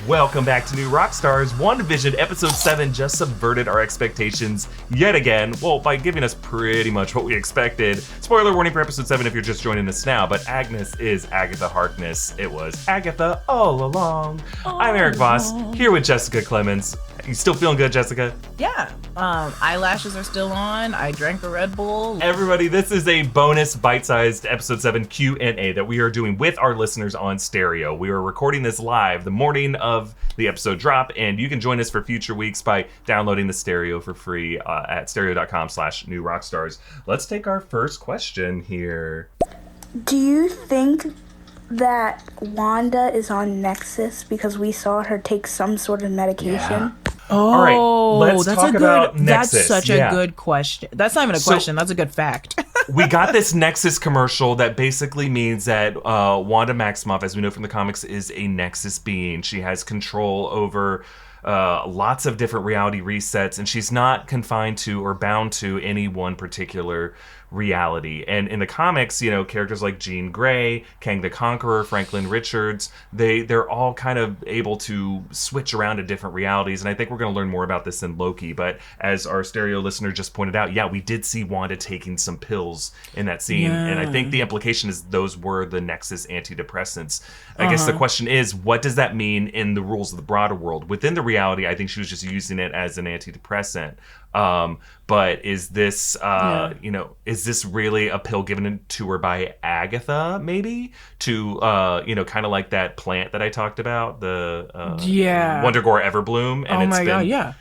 Welcome back to New Rockstars. WandaVision Episode 7 just subverted our expectations yet again. Well, by giving us pretty much what we expected. Spoiler warning for Episode 7 if you're just joining us now, but Agnes is Agatha Harkness. It was Agatha all along. I'm Erik Voss, here with Jessica Clemons. You still feeling good, Jessica? Yeah. Eyelashes are still on. I drank a Red Bull. Everybody, this is a bonus bite-sized Episode 7 Q&A that we are doing with our listeners on stereo. We are recording this live the morning of the episode drop, and you can join us for future weeks by downloading the stereo for free at stereo.com/newrockstars. Let's take our first question here. Do you think that Wanda is on Nexus because we saw her take some sort of medication? Yeah. Oh, all right, let's talk about Nexus. That's such a good question. That's not even a question. That's a good fact. We got this Nexus commercial that basically means that Wanda Maximoff, as we know from the comics, is a Nexus being. She has control over lots of different reality resets, and she's not confined to or bound to any one particular reality. And in the comics, you know, characters like Jean Grey, Kang the Conqueror, Franklin Richards, they're all kind of able to switch around to different realities. And I think we're going to learn more about this in Loki. But as our stereo listener just pointed out, yeah, we did see Wanda taking some pills in that scene. Yeah. And I think the implication is those were the Nexus antidepressants. I guess the question is, what does that mean in the rules of the broader world? Within the reality, I think she was just using it as an antidepressant. But is this, you know, is this really a pill given to her by Agatha, maybe? To, you know, kind of like that plant that I talked about, the Wondergore Everbloom. And it's been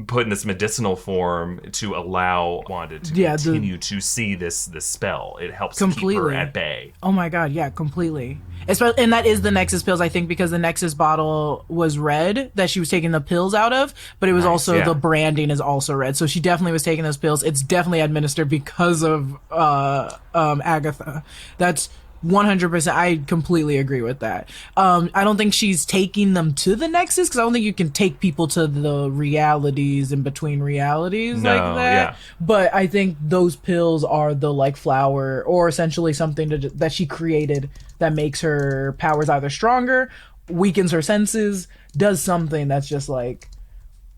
put in this medicinal form to allow Wanda to continue to see this spell. It helps keep her at bay. Oh my God, yeah, completely. And that is the Nexus pills, I think, because the Nexus bottle was red that she was taking the pills out of, but it was the branding is also red. So she definitely was taking those pills. It's definitely administered because of Agatha. That's 100%. I completely agree with that. I don't think she's taking them to the Nexus, because I don't think you can take people to the realities in between realities like that. Yeah. But I think those pills are the like flower, or essentially something that she created that makes her powers either stronger, weakens her senses, does something that's just like,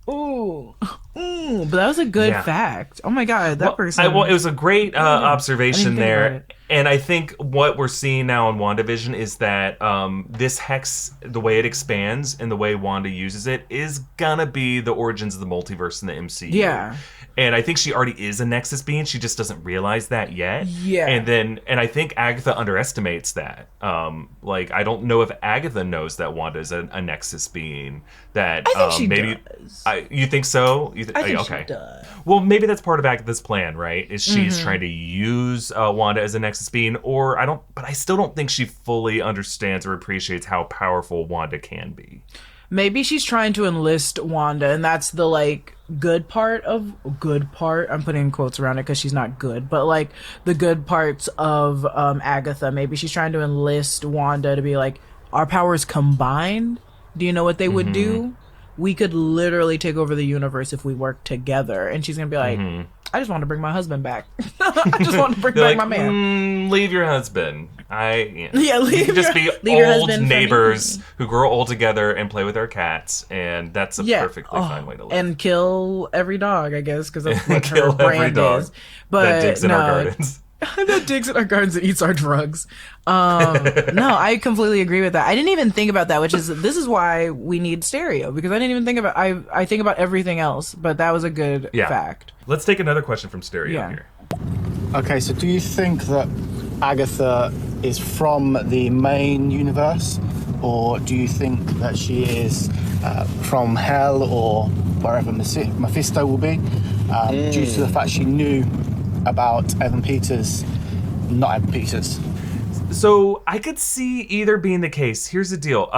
ooh. But that was a good fact. Oh my God, that person. It was a great observation there. And I think what we're seeing now in WandaVision is that this hex, the way it expands and the way Wanda uses it, is gonna be the origins of the multiverse in the MCU. Yeah. And I think she already is a Nexus being. She just doesn't realize that yet. Yeah. And I think Agatha underestimates that. Like, I don't know if Agatha knows that Wanda is a Nexus being. That I think she does. You think so? I think she does. Well, maybe that's part of Agatha's plan, right? Is she's trying to use Wanda as a Nexus being, but I still don't think she fully understands or appreciates how powerful Wanda can be. Maybe she's trying to enlist Wanda, and that's the like good part. I'm putting quotes around it because she's not good, but like the good parts of Agatha. Maybe she's trying to enlist Wanda to be like, our powers combined. Do you know what they would do? We could literally take over the universe if we work together. And she's gonna be like, I just want to bring my husband back. I just want to bring back my man. Leave your husband. leave your old neighbors who grow old together and play with their cats, and that's a perfectly fine way to live. And kill every dog, I guess, because that's what her brand is. But that digs in our gardens. That digs in our gardens and eats our drugs. No, I completely agree with that. I didn't even think about that, this is why we need stereo, because I didn't even think about I think about everything else, but that was a good fact. Let's take another question from stereo here. Okay, so do you think that Agatha is from the main universe, or do you think that she is from hell or wherever Mephisto will be, due to the fact she knew about not Evan Peters? So I could see either being the case. Here's the deal.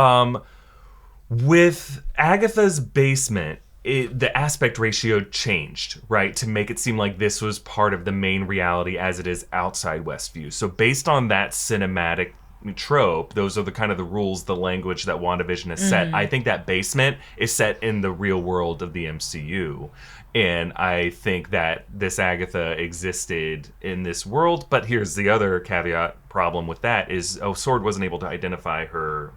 With Agatha's basement, the aspect ratio changed, right, to make it seem like this was part of the main reality as it is outside Westview. So based on that cinematic trope, those are the kind of the rules, the language that WandaVision has set. I think that basement is set in the real world of the MCU. And I think that this Agatha existed in this world. But here's the other caveat problem with that is, Sword wasn't able to identify her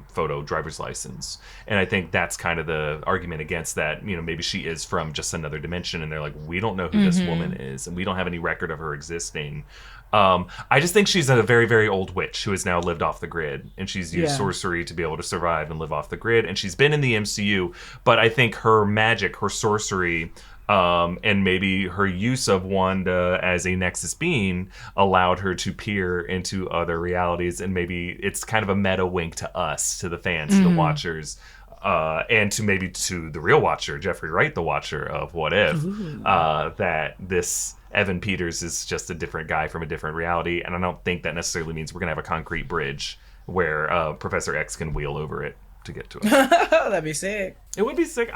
photo driver's license. And I think that's kind of the argument against that. You know, maybe she is from just another dimension, and they're like, we don't know who this woman is, and we don't have any record of her existing. I just think she's a very, very old witch who has now lived off the grid, and she's used sorcery to be able to survive and live off the grid. And she's been in the MCU, but I think her magic, her sorcery, and maybe her use of Wanda as a Nexus being allowed her to peer into other realities. And maybe it's kind of a meta wink to us, to the fans, to the watchers, and to maybe to the real watcher, Jeffrey Wright, the watcher of What If, that this Evan Peters is just a different guy from a different reality. And I don't think that necessarily means we're going to have a concrete bridge where Professor X can wheel over it to get to it. That'd be sick. It would be sick.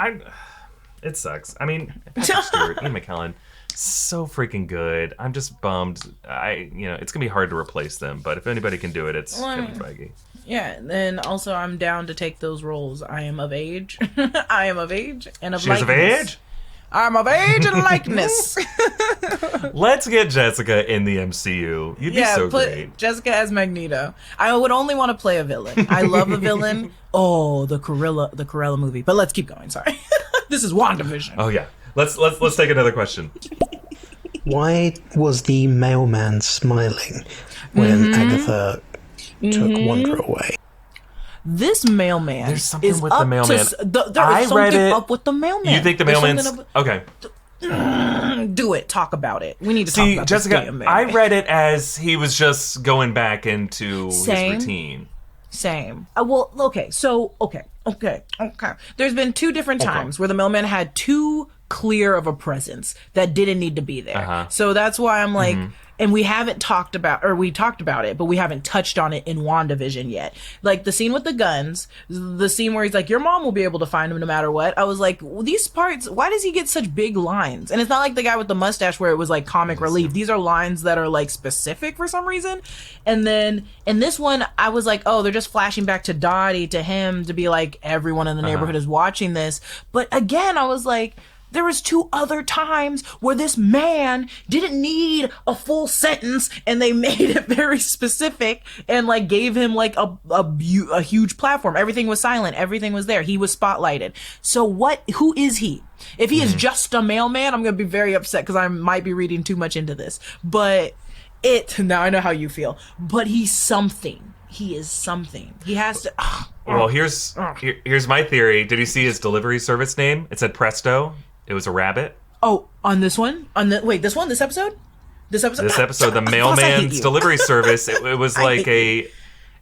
It sucks. I mean, Patrick Stewart, Ian McKellen, so freaking good. I'm just bummed. It's going to be hard to replace them. But if anybody can do it, it's Kevin Feige. Yeah, and also I'm down to take those roles. I am of age. I am of age and of likeness. She's of age? I'm of age and likeness. Let's get Jessica in the MCU. You'd be so great. Jessica as Magneto. I would only want to play a villain. I love a villain. Oh, the Cruella movie. But let's keep going. Sorry. This is WandaVision. Oh yeah. Let's take another question. Why was the mailman smiling when Agatha took Wanda away? This mailman. There's something with the mailman. There is something up with the mailman. You think the mailman's okay? Do it. Talk about it. We need to talk about Jessica, this mailman. I read it as he was just going back into his routine. Same. Okay. So, okay. There's been two different times where the mailman had too clear of a presence that didn't need to be there. So that's why I'm like, and we haven't talked about, or we talked about it, but we haven't touched on it in WandaVision yet. Like the scene with the guns, the scene where he's like, your mom will be able to find him no matter what. I was like, well, these parts, why does he get such big lines? And it's not like the guy with the mustache where it was like comic relief. These are lines that are like specific for some reason. And then in this one, I was like, oh, they're just flashing back to Dottie, to him, to be like, everyone in the neighborhood is watching this. But again, I was like, there was two other times where this man didn't need a full sentence, and they made it very specific and like gave him like a huge platform. Everything was silent. Everything was there. He was spotlighted. So who is he? If he is just a mailman, I'm going to be very upset because I might be reading too much into this. But now I know how you feel, but he's something. He is something. He has to. Well, here's my theory. Did you see his delivery service name? It said Presto. It was a rabbit. Oh, on this one? This one? This episode? This episode, the mailman's delivery service. It was like it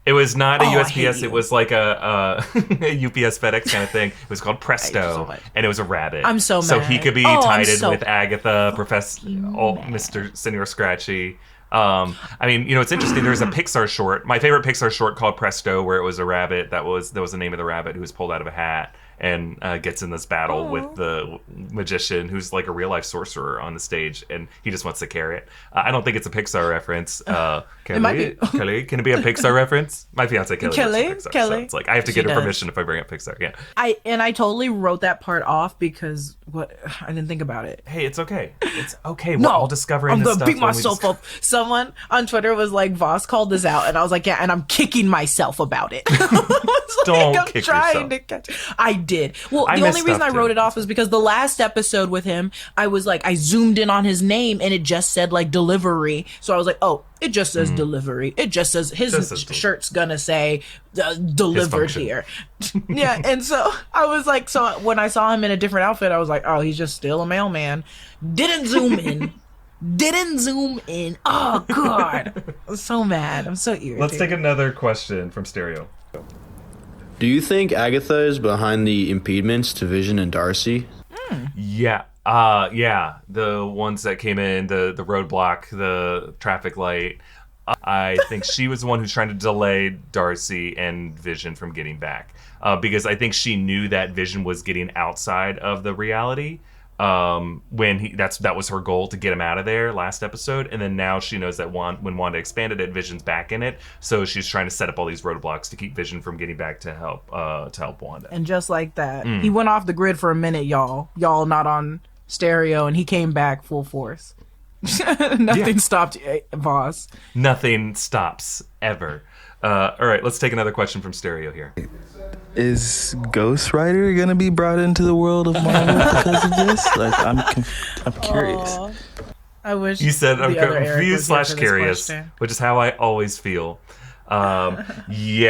was not a USPS. It was like a UPS FedEx kind of thing. It was called Presto, and it was a rabbit. I'm so mad. So he could be tied in with Agatha, Professor, Mr. Senor Scratchy. I mean, it's interesting. There's a Pixar short, my favorite Pixar short, called Presto, where it was a rabbit. That was the name of the rabbit who was pulled out of a hat and gets in this battle with the magician who's like a real life sorcerer on the stage, and he just wants to carry it. I don't think it's a Pixar reference. Kelly, can it be a Pixar reference? My fiance Kelly. Pixar, so it's like I have to get her permission if I bring up Pixar. Yeah. I totally wrote that part off because I didn't think about it. Hey, it's okay. It's okay. We're all discovering this stuff. I'm gonna beat myself up. Someone on Twitter was like, Voss called this out, and I was like, yeah, and I'm kicking myself about it. Don't kick yourself. I did. Well, the only reason I wrote it off is because the last episode with him, I was like, I zoomed in on his name and it just said like delivery. So I was like, oh, it just says delivery. It just says his shirt's gonna say delivered here. Yeah. And so I was like, so when I saw him in a different outfit, I was like, oh, he's just still a mailman. Didn't zoom in. Oh, God. I'm so mad. I'm so irritated. Let's take another question from Stereo. Do you think Agatha is behind the impediments to Vision and Darcy? Yeah. The ones that came in, the roadblock, the traffic light. I think she was the one who's trying to delay Darcy and Vision from getting back. Because I think she knew that Vision was getting outside of the reality. When that was her goal, to get him out of there last episode, and then now she knows that when Wanda expanded it, Vision's back in it, so she's trying to set up all these roadblocks to keep Vision from getting back to help Wanda. And just like that, he went off the grid for a minute, y'all not on stereo, and he came back full force. Nothing stopped Voss. Nothing stops ever. All right, let's take another question from Stereo here. Is Ghost Rider gonna be brought into the world of Marvel because of this? Like, I'm curious. Aww. I wish You said I'm the other Erik was confused here for / this curious, question. which is how I always feel. We gotta you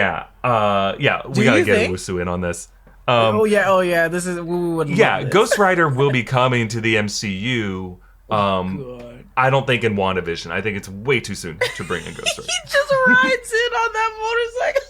get think? Wusu in on this. Oh yeah. This is we would. love this. Ghost Rider will be coming to the MCU. God. I don't think in WandaVision. I think it's way too soon to bring in Ghost Rider. He just rides in on that motorcycle.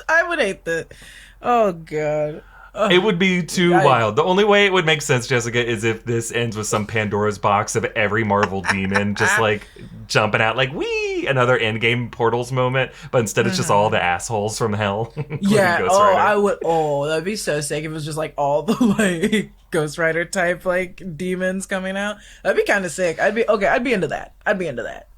I would hate that. Oh god. It would be too wild. The only way it would make sense, Jessica, is if this ends with some Pandora's box of every Marvel demon just like jumping out like wee, another Endgame Portals moment, but instead it's just all the assholes from hell. Yeah. Ghost Rider. I would. Oh, that'd be so sick if it was just like all the like Ghost Rider type like demons coming out. That'd be kind of sick. I'd be into that.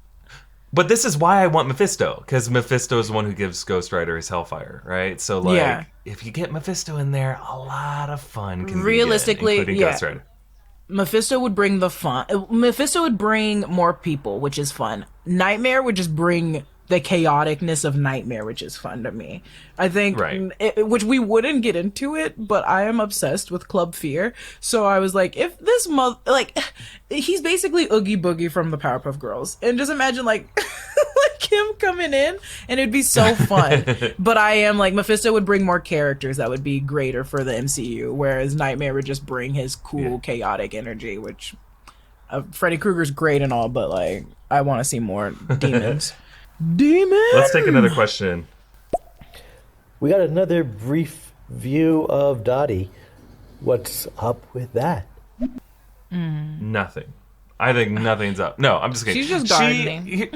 But this is why I want Mephisto, because Mephisto is the one who gives Ghost Rider his Hellfire, right? So, like, if you get Mephisto in there, a lot of fun can realistically, including Ghost Rider. Mephisto would bring the fun. Mephisto would bring more people, which is fun. Nightmare would just bring the chaoticness of Nightmare, which is fun to me. I think, which we wouldn't get into it, but I am obsessed with Club Fear. So I was like, if this he's basically Oogie Boogie from the Powerpuff Girls, and just imagine like him coming in, and it'd be so fun. But I am like, Mephisto would bring more characters that would be greater for the MCU, whereas Nightmare would just bring his cool chaotic energy, which Freddy Krueger's great and all, but like I want to see more demons. Let's take another question. We got another brief view of Dottie. What's up with that? Nothing. I think nothing's up. No, I'm just kidding. She's just gardening.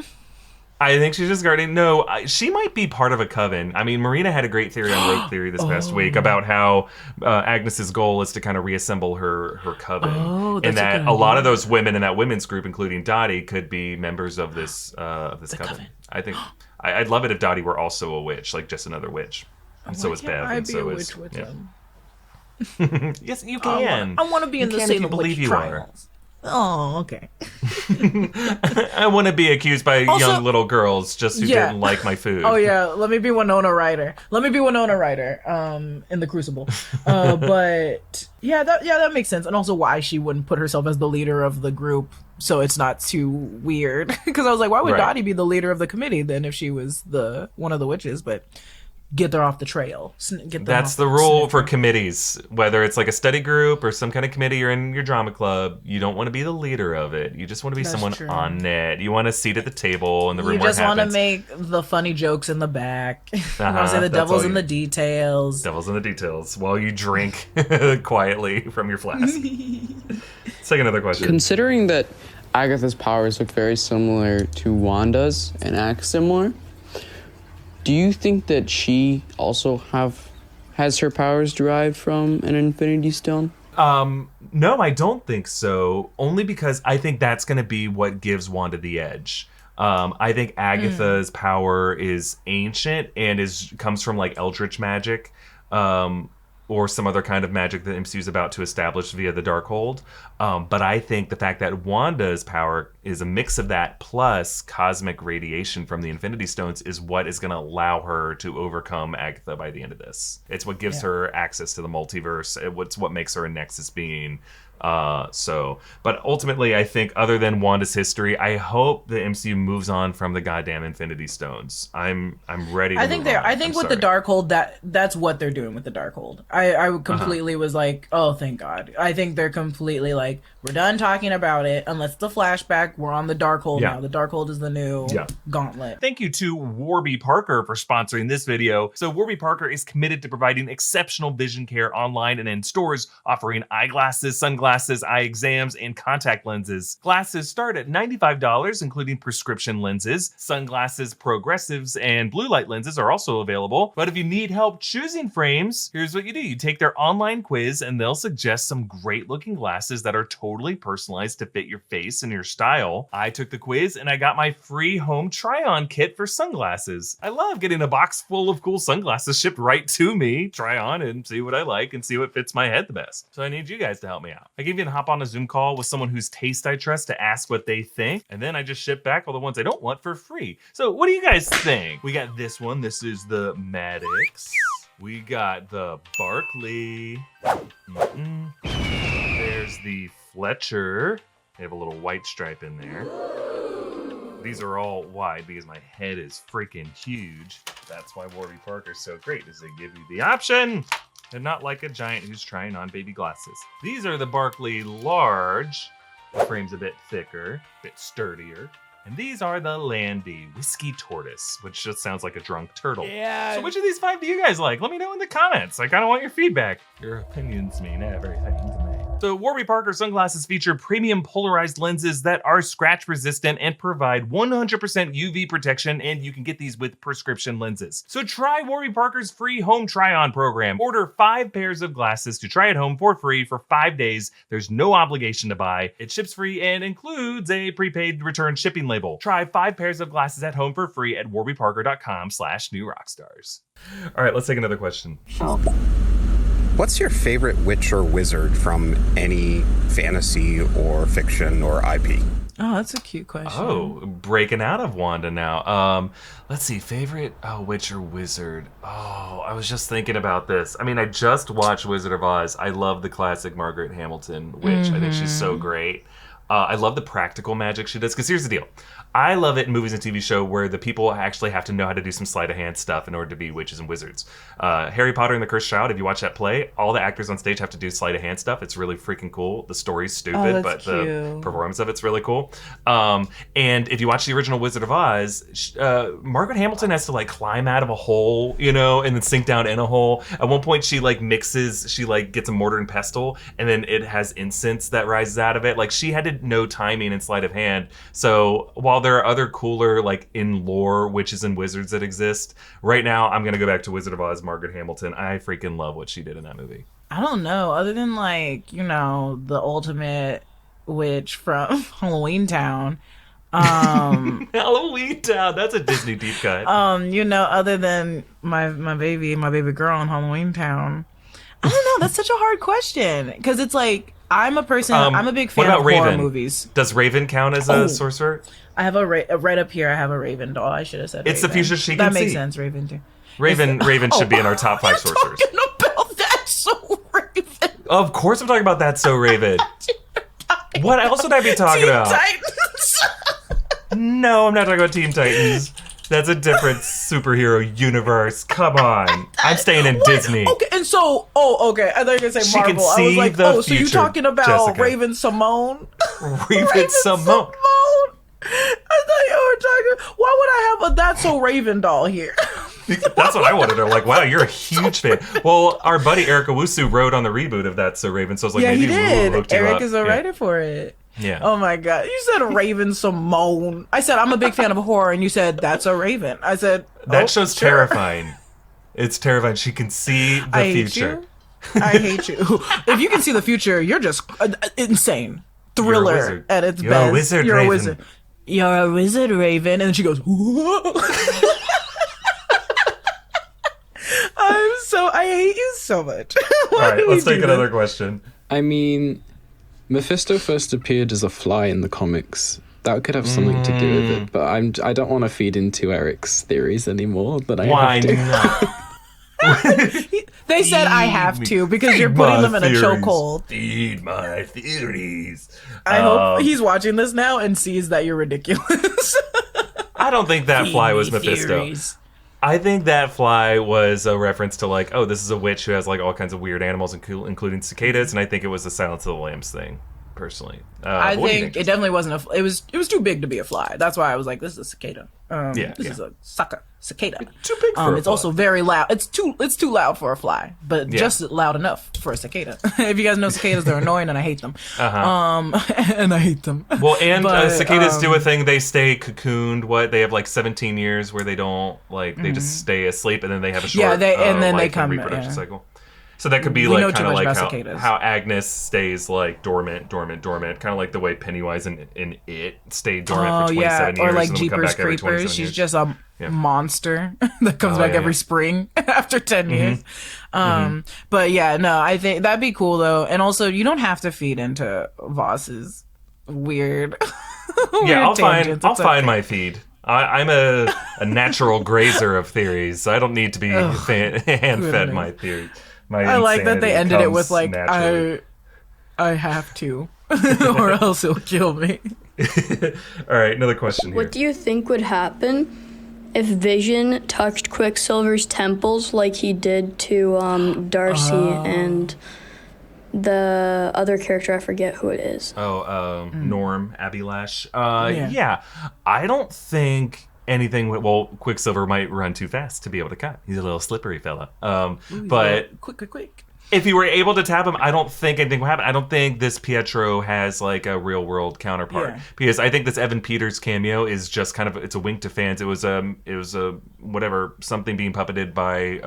I think she's just gardening. No, she might be part of a coven. I mean, Marina had a great theory on Rogue Theory this past week about how Agnes's goal is to kind of reassemble her coven. And that a lot of those women in that women's group, including Dottie, could be members of this coven. I think I'd love it if Dottie were also a witch, like just another witch. And so is Bev. I'd be a witch with them. Yes, you can. I want to be in the Salem believe Witch you Trials. Oh, okay. I want to be accused by young little girls just who didn't like my food. Oh yeah, let me be Winona Ryder. In the Crucible. But that makes sense. And also why she wouldn't put herself as the leader of the group, so it's not too weird. Because I was like, why would Dottie be the leader of the committee then if she was one of the witches? But get her off the trail. That's the rule for committees. Whether it's like a study group or some kind of committee or in your drama club, you don't want to be the leader of it. You just want to be someone on it. You want a seat at the table in the room where it happens. You just want to make the funny jokes in the back. You want to say the devil's in the details. Devil's in the details while you drink quietly from your flask. Let's take another question. Considering that Agatha's powers look very similar to Wanda's and act similar, do you think that she also has her powers derived from an Infinity Stone? No, I don't think so. Only because I think that's going to be what gives Wanda the edge. I think Agatha's power is ancient and comes from like eldritch magic, or some other kind of magic that MCU is about to establish via the Darkhold. But I think the fact that Wanda's power is a mix of that plus cosmic radiation from the Infinity Stones is what is going to allow her to overcome Agatha by the end of this. It's what gives her access to the multiverse. It's what makes her a Nexus being. But ultimately, I think other than Wanda's history, I hope the MCU moves on from the goddamn Infinity Stones. I'm ready to move on. I think with the Darkhold, that's what they're doing with the Darkhold. I completely was like, oh, thank God. I think they're completely like, we're done talking about it. Unless the flashback, we're on the Darkhold now. The Darkhold is the new gauntlet. Thank you to Warby Parker for sponsoring this video. So Warby Parker is committed to providing exceptional vision care online and in stores, offering eyeglasses, sunglasses, eye exams, and contact lenses. Glasses start at $95, including prescription lenses. Sunglasses, progressives, and blue light lenses are also available. But if you need help choosing frames, here's what you do. You take their online quiz, and they'll suggest some great looking glasses that are totally personalized to fit your face and your style. style. I took the quiz and I got my free home try-on kit for sunglasses. I love getting a box full of cool sunglasses shipped right to me, try on and see what I like and see what fits my head the best. So I need you guys to help me out. I can even hop on a Zoom call with someone whose taste I trust to ask what they think, and then I just ship back all the ones I don't want for free. So what do you guys think? We got this one. This is the Maddox. We got the Barkley. There's the Fletcher. They have a little white stripe in there. These are all wide because my head is freaking huge. That's why Warby Parker's so great, is they give you the option and not like a giant who's trying on baby glasses. These are the Barkley Large. The frame's a bit thicker, a bit sturdier. And these are the Landy Whiskey Tortoise, which just sounds like a drunk turtle. Yeah. So which of these 5 do you guys like? Let me know in the comments. I kind of want your feedback. Your opinions mean everything to me. So Warby Parker sunglasses feature premium polarized lenses that are scratch resistant and provide 100% UV protection, and you can get these with prescription lenses. So try Warby Parker's free home try-on program. Order 5 pairs of glasses to try at home for free for 5 days. There's no obligation to buy. It ships free and includes a prepaid return shipping label. Try 5 pairs of glasses at home for free at warbyparker.com/newrockstars. All right, let's take another question. What's your favorite witch or wizard from any fantasy or fiction or IP? Oh, that's a cute question. Oh, breaking out of Wanda now. Let's see, favorite witch or wizard. Oh, I was just thinking about this. I mean, I just watched Wizard of Oz. I love the classic Margaret Hamilton witch. I think she's so great. I love the practical magic she does, because here's the deal. I love it in movies and TV show where the people actually have to know how to do some sleight of hand stuff in order to be witches and wizards. Harry Potter and the Cursed Child, if you watch that play, all the actors on stage have to do sleight of hand stuff. It's really freaking cool. The story's stupid, but cute. The performance of it's really cool. And if you watch the original Wizard of Oz, Margaret Hamilton has to like climb out of a hole, you know, and then sink down in a hole. At one point she like gets a mortar and pestle, and then it has incense that rises out of it. Like she had to know timing and sleight of hand. So while there are other cooler, like in lore, witches and wizards that exist, right now I'm gonna go back to Wizard of Oz, Margaret Hamilton. I freaking love what she did in that movie. I don't know, other than like, you know, the ultimate witch from Halloween Town. Halloween Town, that's a Disney deep cut. You know, other than my baby girl in Halloween Town. I don't know, that's such a hard question, because it's like, I'm a person, I'm a big fan of horror movies. Does Raven count as a sorcerer? I have right up here, I have a Raven doll. I should have said it's Raven. The future she can That see. makes sense, Raven too. Raven should be in our top 5 sorcerers. Talking about That's So Raven. Of course I'm talking about That's So Raven. What else would I be talking Teen about? Titans. No, I'm not talking about Teen Titans. That's a different superhero universe. Come on. I'm staying in Disney. Okay, and so, okay. I thought you were going to say Marvel. Can see I was like, the so you're talking about Jessica. Raven Simone? Raven Simone. I thought you were talking. Why would I have a That's So Raven doll here? That's what I wanted. I'm like, wow, you're a huge fan. Well, our buddy Erik Owusu wrote on the reboot of That's So Raven, so I was like, yeah, maybe he did. we'll hook you Erik up. is a writer for it. Yeah. Oh my God. You said Raven Simone. I said, I'm a big fan of horror, and you said, That's a Raven. I said, that show's terrifying. It's terrifying. She can see the future. I hate you. If you can see the future, you're just insane. Thriller at its You're best. A wizard, you're Raven. a wizard. You're a wizard, Raven. And then she goes, I hate you so much. All right, let's take another question. I mean, Mephisto first appeared as a fly in the comics. That could have something to do with it, but I don't want to feed into Eric's theories anymore than I have to. Not? They said I have to because you're putting them in a chokehold. Feed my theories. I hope he's watching this now and sees that you're ridiculous. I don't think that fly was Mephisto. Theories. I think that fly was a reference to like, oh, this is a witch who has like all kinds of weird animals, including cicadas, and I think it was the Silence of the Lambs thing. Personally, I think it definitely wasn't it was too big to be a fly. That's why I was like, this is a cicada. This is a cicada. Too big for a It's fly. Also very loud. It's too loud for a fly, but just loud enough for a cicada. If you guys know cicadas, they're annoying and I hate them. And I hate them. Well, and cicadas do a thing. They stay cocooned. They have like 17 years where they don't they just stay asleep, and then they have a short and then they come reproduction cycle. So that could be we know like too kind of much like about cicadas. how Agnes stays like dormant, kind of like the way Pennywise in It stayed dormant for 27 years. Or like and then would come Jeepers back every Creepers. 27 She's years. just a monster that comes back every spring after 10 years. But yeah, no, I think that'd be cool though. And also, you don't have to feed into Voss's weird. Yeah, weird I'll find my feed. I'm a natural grazer of theories, so I don't need to be hand-fed my theories. I like that they ended it with like, I have to, or else he'll kill me. All right, another question here. What do you think would happen if Vision touched Quicksilver's temples like he did to Darcy and the other character? I forget who it is. Norm Abilash. Yeah, I don't think anything. Well, Quicksilver might run too fast to be able to cut. He's a little slippery fella. But quick. If you were able to tap him, I don't think anything will happen. I don't think this Pietro has like a real world counterpart because I think this Evan Peters cameo is just kind of, it's a wink to fans. It was a whatever, something being puppeted by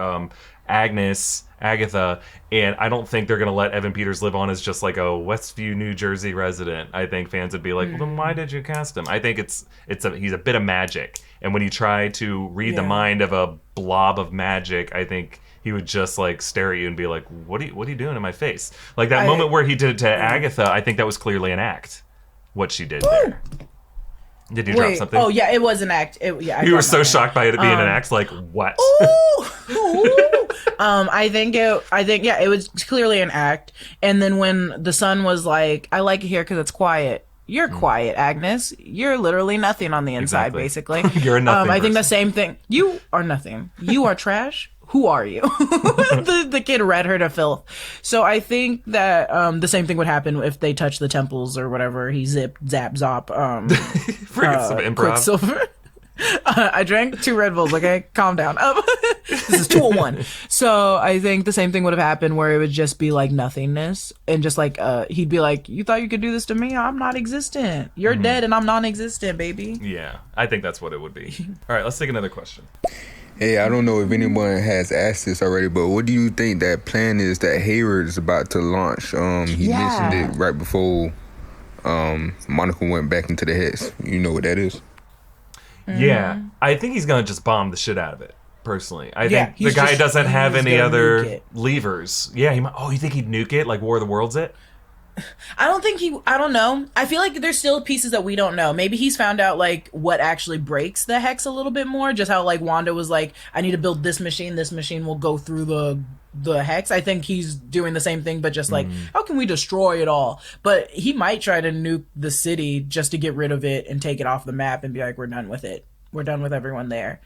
Agatha, and I don't think they're gonna let Evan Peters live on as just like a Westview, New Jersey resident. I think fans would be like, well, then why did you cast him? I think he's a bit of magic, and when you try to read the mind of a blob of magic, I think he would just like stare at you and be like, what are you doing in my face? Like that moment where he did it to Agatha, I think that was clearly an act, what she did there. Did you drop something? Oh yeah, it was an act. You were so shocked by it being an act, like what? I think it was clearly an act. And then when the son was like, I like it here because it's quiet. You're quiet, Agnes. You're literally nothing on the inside, basically. You're a nothing I think the same thing. You are nothing. You are trash. Who are you? the kid read her to filth. So I think that the same thing would happen if they touch the temples or whatever. He zap, zop. Forget some improv. Quicksilver. I drank 2 Red Bulls, okay? Calm down. This is 201. So I think the same thing would have happened where it would just be like nothingness. And just like, he'd be like, you thought you could do this to me? I'm not existent. You're dead and I'm non-existent, baby. Yeah, I think that's what it would be. All right, let's take another question. Hey, I don't know if anyone has asked this already, but what do you think that plan is that Hayward is about to launch? He mentioned it right before Monica went back into the hex. You know what that is? Yeah, I think he's going to just bomb the shit out of it, personally. I think the guy doesn't have any other levers. Yeah, you think he'd nuke it, like War of the Worlds it? I don't know. I feel like there's still pieces that we don't know. Maybe he's found out like what actually breaks the hex a little bit more. Just how like Wanda was like, I need to build this machine will go through the hex. I think he's doing the same thing, but just like, how can we destroy it all? But he might try to nuke the city just to get rid of it and take it off the map and be like, we're done with it. We're done with everyone there.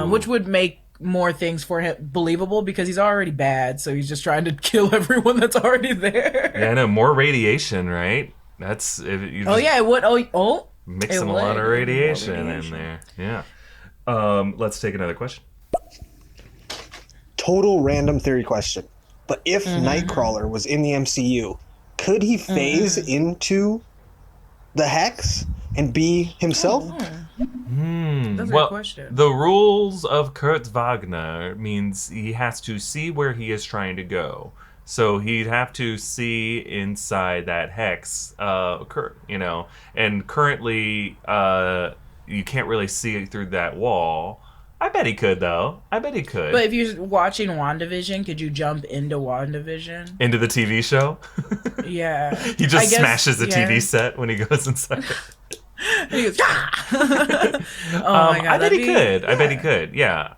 Which would make more things for him believable because he's already bad, so he's just trying to kill everyone that's already there. Yeah, I know, more radiation, right? That's it would. Mixing a lot of radiation in there. Yeah. Let's take another question. Total random theory question, but if Nightcrawler was in the MCU, could he phase into the hex and be himself? That's a good question. The rules of Kurt Wagner means he has to see where he is trying to go. So he'd have to see inside that hex, and currently you can't really see through that wall. I bet he could, though. But if you're watching WandaVision, could you jump into WandaVision? Into the TV show? Yeah. He just smashes the TV set when he goes inside. He goes, oh my God, I bet he could. Yeah.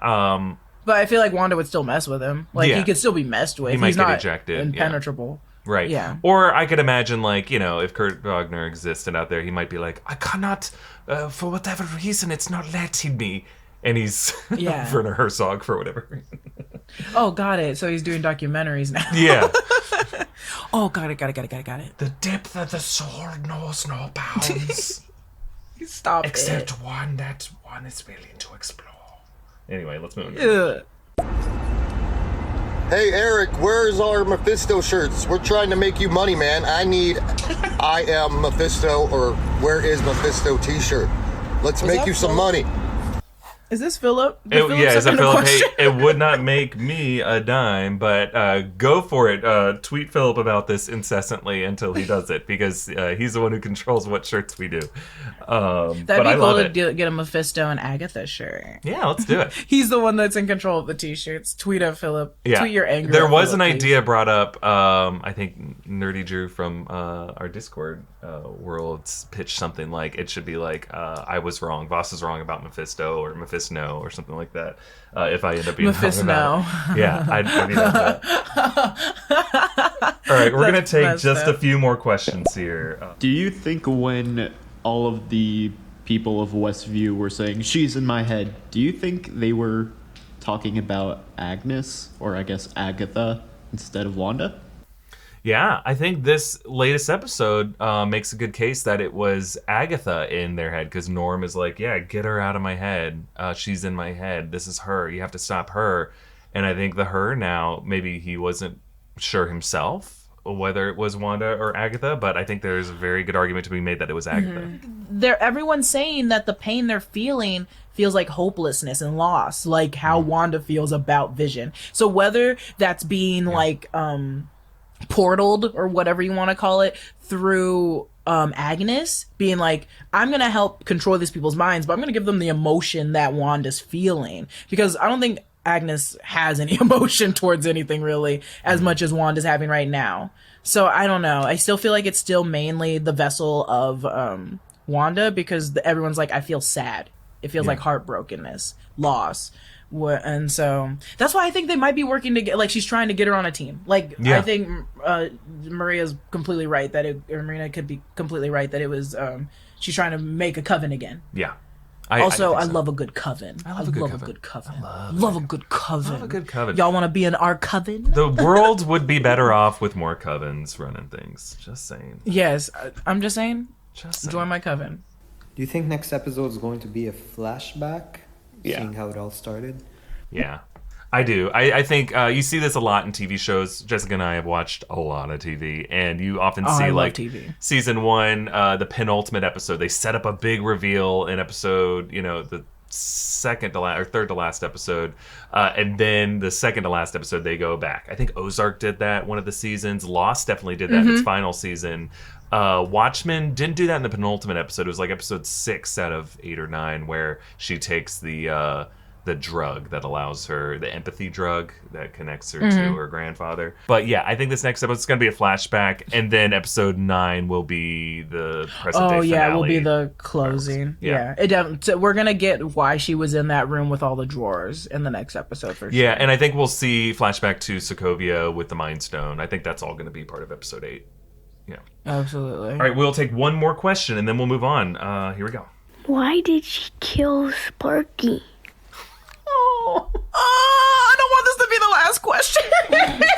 But I feel like Wanda would still mess with him. Like, he could still be messed with. He might He's get not ejected. Impenetrable. Yeah. Right. Yeah. Or I could imagine, like, if Kurt Wagner existed out there, he might be like, I cannot, for whatever reason, it's not letting me. And he's Werner Herzog for whatever reason. Oh, got it. So he's doing documentaries now. Yeah. Oh, got it. The depth of the sword knows no bounds. Stop Except one that one is willing to explore. Anyway, let's move on. Hey, Erik, where's our Mephisto shirts? We're trying to make you money, man. I need I am Mephisto or where is Mephisto t-shirt. Let's make you some money. Is this Philip? Is that Philip? Hey, it would not make me a dime, but go for it. Tweet Philip about this incessantly until he does it, because he's the one who controls what shirts we do. That'd be cool to get a Mephisto and Agatha shirt. Yeah, let's do it. He's the one that's in control of the t-shirts. Tweet at Philip. Yeah. Tweet your anger. There was Phillip, an idea brought up, I think Nerdy Drew from our Discord worlds pitched something like, it should be like, I was wrong, Voss is wrong about Mephisto, or Mephisto, or something like that. If I end up being Mephisto. wrong about it. Yeah, I'd be that. All right, we're going to take just a few more questions here. Do you think when all of the people of Westview were saying, she's in my head, do you think they were talking about Agnes, or I guess Agatha, instead of Wanda? Yeah, I think this latest episode makes a good case that it was Agatha in their head, because Norm is like, yeah, get her out of my head. She's in my head. This is her. You have to stop her. And I think the her now, maybe he wasn't sure himself whether it was Wanda or Agatha, but I think there's a very good argument to be made that it was Agatha. Everyone's saying that the pain they're feeling feels like hopelessness and loss, like how Wanda feels about Vision. So whether that's being like portaled, or whatever you want to call it, through Agnes being like, I'm gonna help control these people's minds, but I'm gonna give them the emotion that Wanda's feeling, because I don't think Agnes has any emotion towards anything really as much as Wanda's having right now. So I don't know, I still feel like it's still mainly the vessel of Wanda, because everyone's like, I feel sad, it feels like heartbrokenness, loss. And so that's why I think they might be working to get, like, she's trying to get her on a team. Like, I think Maria's completely right that Marina could be completely right that it was she's trying to make a coven again. Yeah. I love a good coven. I love a good coven. Love a good coven. Y'all want to be in our coven? The world would be better off with more covens running things. Just saying. Yes, I'm just saying. Join my coven. Do you think next episode is going to be a flashback? Seeing how it all started? Yeah, I do. I think you see this a lot in TV shows. Jessica and I have watched a lot of TV, and you often see like TV. Season 1, the penultimate episode, they set up a big reveal in episode, the second to last or third to last episode, and then the second to last episode they go back. I think Ozark did that one of the seasons. Lost definitely did that in its final season. Watchmen didn't do that in the penultimate episode. It was like episode 6 out of 8 or 9, where she takes the drug that allows her, the empathy drug that connects her to her grandfather. But yeah, I think this next episode is going to be a flashback, and then episode 9 will be the present day finale. It will be the closing. Yeah. We're going to get why she was in that room with all the drawers in the next episode for sure. Yeah, and I think we'll see flashback to Sokovia with the Mind Stone. I think that's all going to be part of episode 8. Yeah. Absolutely. All right, we'll take one more question and then we'll move on. Here we go. Why did she kill Sparky? I don't want this to be the last question.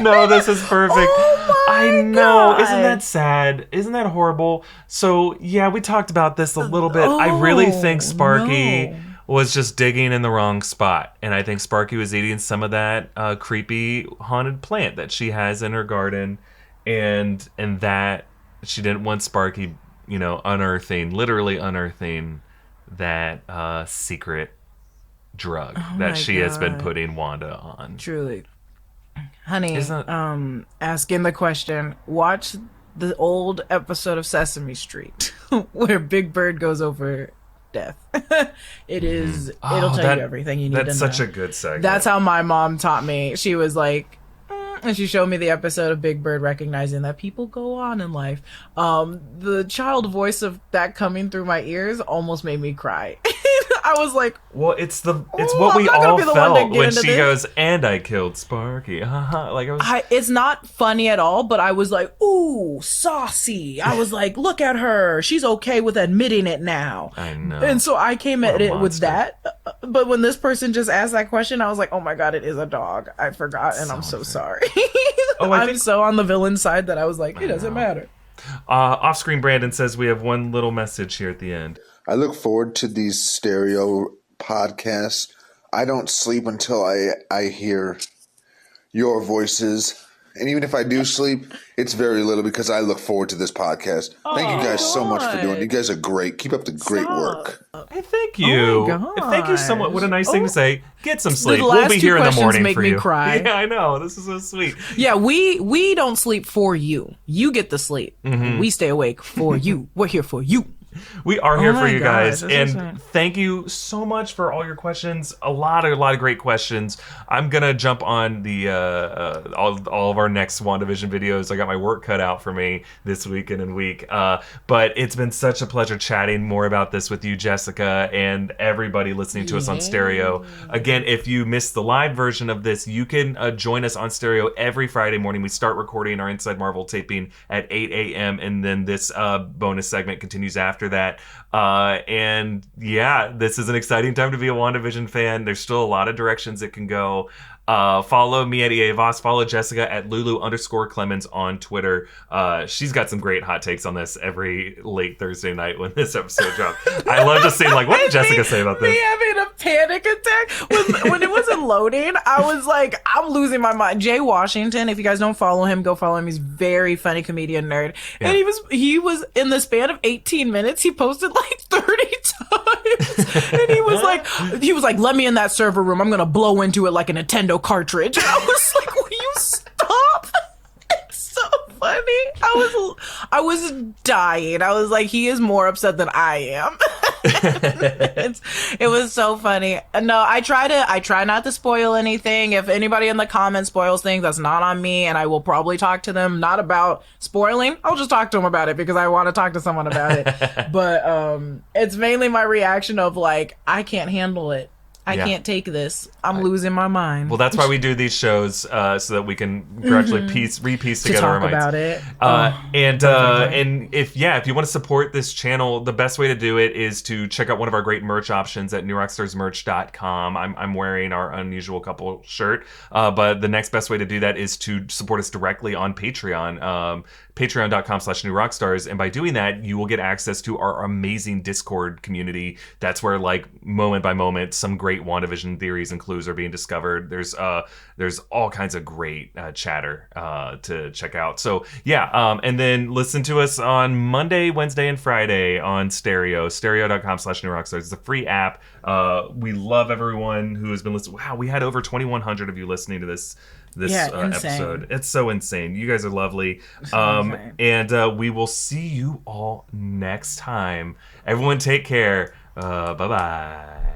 No, this is perfect. Oh my I know. God. Isn't that sad? Isn't that horrible? So, yeah, we talked about this a little bit. I really think Sparky was just digging in the wrong spot. And I think Sparky was eating some of that creepy haunted plant that she has in her garden. And that she didn't want Sparky, literally unearthing that secret drug that she has been putting Wanda on. Truly. Honey, asking the question, watch the old episode of Sesame Street where Big Bird goes over death. It'll tell you everything you need to know. That's such a good segment. That's how my mom taught me. She was like, and she showed me the episode of Big Bird recognizing that people go on in life. The child voice of that coming through my ears almost made me cry. I was like, well, it's what we all felt when she goes, and I killed Sparky. It's not funny at all, but I was like, ooh, saucy. I was like, look at her. She's okay with admitting it now. I know. And so I came at it with that. But when this person just asked that question, I was like, oh my God, it is a dog. I forgot, and I'm so sorry. I'm so on the villain side that I was like, it doesn't matter. Off-screen Brandon says we have one little message here at the end. I look forward to these stereo podcasts. I don't sleep until I hear your voices. And even if I do sleep, it's very little because I look forward to this podcast. Thank you guys so much for doing it. You guys are great. Keep up the great work. Hey, thank you. Oh my Thank you so much. What a nice thing to say. Get some sleep. The We'll last be two here in the questions morning make for me you. cry. Yeah, I know. This is so sweet. Yeah, we don't sleep for you. You get the sleep. We stay awake for you. We're here for you. We are here for you guys, gosh, and thank you so much for all your questions. A lot of great questions. I'm gonna jump on the all of our next WandaVision videos. I got my work cut out for me this weekend and week, but it's been such a pleasure chatting more about this with you, Jessica, and everybody listening to us on stereo. Again, if you missed the live version of this, you can join us on stereo every Friday morning. We start recording our Inside Marvel taping at 8 a.m. and then this bonus segment continues after that. And yeah, this is an exciting time to be a WandaVision fan. There's still a lot of directions it can go. Follow me at EA Voss. Follow Jessica at Lulu_Clemons on Twitter. She's got some great hot takes on this every late Thursday night when this episode drops. I love just seeing like, what did Jessica say about this? Me having a panic attack when it wasn't loading. I was like, I'm losing my mind. Jay Washington, if you guys don't follow him, go follow him. He's very funny comedian nerd. Yeah. And he was in the span of 18 minutes. He posted like 30 times, and he was like, let me in that server room. I'm gonna blow into it like a Nintendo cartridge. And I was like, will you stop? It's so funny. I was dying. I was like, he is more upset than I am. It was so funny. No, I try not to spoil anything. If anybody in the comments spoils things, that's not on me, and I will probably talk to them, not about spoiling. I'll just talk to them about it because I want to talk to someone about it. But it's mainly my reaction of like, I can't handle it. I can't take this. I'm losing my mind. Well, that's why we do these shows, so that we can gradually repiece together our minds. About it. And if you want to support this channel, the best way to do it is to check out one of our great merch options at newrockstarsmerch.com. I'm wearing our Unusual Couple shirt, but the next best way to do that is to support us directly on Patreon. Patreon.com/newrockstars, and by doing that, you will get access to our amazing Discord community. That's where, like, moment by moment, some great WandaVision theories and clues are being discovered. There's all kinds of great chatter to check out. So and then listen to us on Monday, Wednesday, and Friday on Stereo. Stereo.com/newrockstars. It's a free app. We love everyone who has been listening. Wow, we had over 2,100 of you listening to this episode. It's so insane. You guys are lovely. And we will see you all next time. Everyone take care. Bye-bye.